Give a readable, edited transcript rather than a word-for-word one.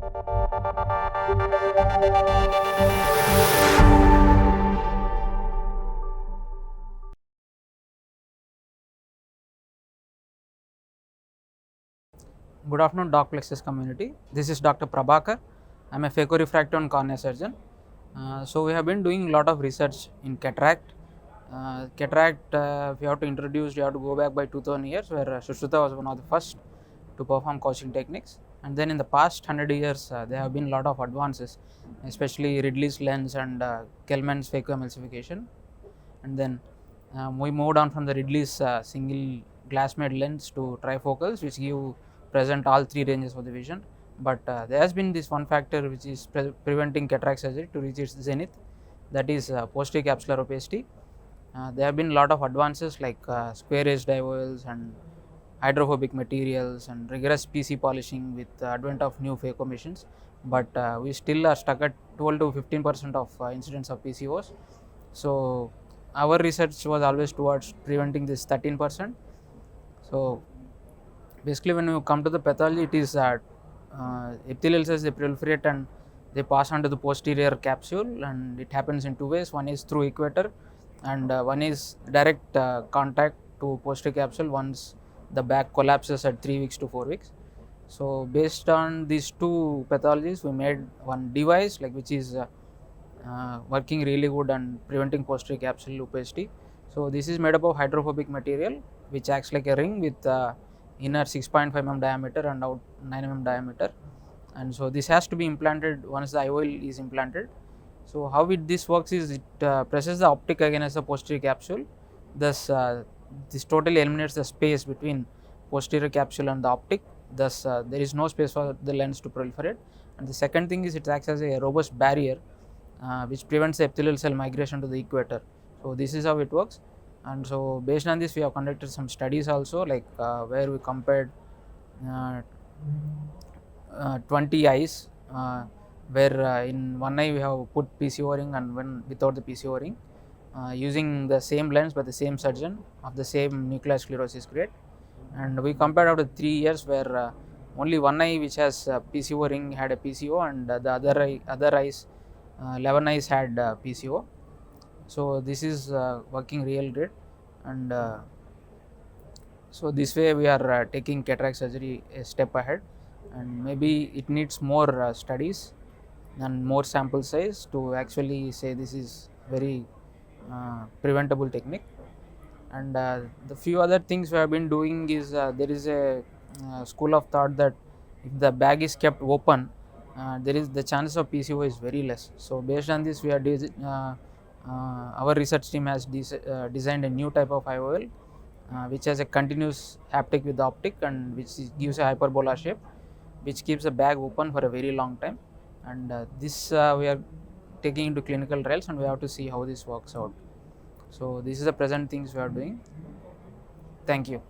Good afternoon, Doc Plexus community. This is Dr. Prabhakar. I am a phaco-refractive and cornea surgeon. So we have been doing a lot of research in cataract. If you have to introduce, you have to go back by 2000 years, where Sushruta was one of the first to perform Cauchy techniques. And then in the past 100 years, there have been a lot of advances, especially Ridley's lens and Kelman's phacoemulsification. And then we moved on from the Ridley's single glass made lens to trifocals, which give present all three ranges of the vision. But there has been this one factor which is preventing cataract surgery to reach its zenith, that is posterior capsular opacity. There have been a lot of advances like square edge diavols and hydrophobic materials and rigorous PC polishing with the advent of new phaco machines, but we still are stuck at 12 to 15% of incidence of PCOs. So our research was always towards preventing this 13%. So basically, when you come to the pathology, it is epithelial cells, they proliferate and they pass on to the posterior capsule, and it happens in two ways. One is through equator, and one is direct contact to posterior capsule once the back collapses at 3 weeks to 4 weeks. So based on these two pathologies, we made one device which is working really good and preventing posterior capsule opacity. So this is made up of hydrophobic material which acts like a ring with inner 6.5 mm diameter and out 9 mm diameter, and so this has to be implanted once the IOL is implanted. So how this works is it presses the optic against the posterior capsule, thus this totally eliminates the space between posterior capsule and the optic, thus there is no space for the lens to proliferate. And the second thing is it acts as a robust barrier which prevents the epithelial cell migration to the equator. So this is how it works. And so based on this, we have conducted some studies also, where we compared uh, 20 eyes, where in one eye we have put PCO ring and one without the PCO ring, using the same lens by the same surgeon of the same nuclear sclerosis grade. And we compared after 3 years, where only one eye which has PCO ring had a PCO, and the other eyes, 11 eyes had PCO. So this is working real great, and so this way we are taking cataract surgery a step ahead, and maybe it needs more studies and more sample size to actually say this is very preventable technique. And the few other things we have been doing is there is a school of thought that if the bag is kept open, there is the chances of PCO is very less. So based on this, we are our research team has designed a new type of IOL which has a continuous haptic with the optic, and which gives a hyperbola shape, which keeps the bag open for a very long time. And this we are taking into clinical trials, and we have to see how this works out. So this is the present things we are doing. Thank you.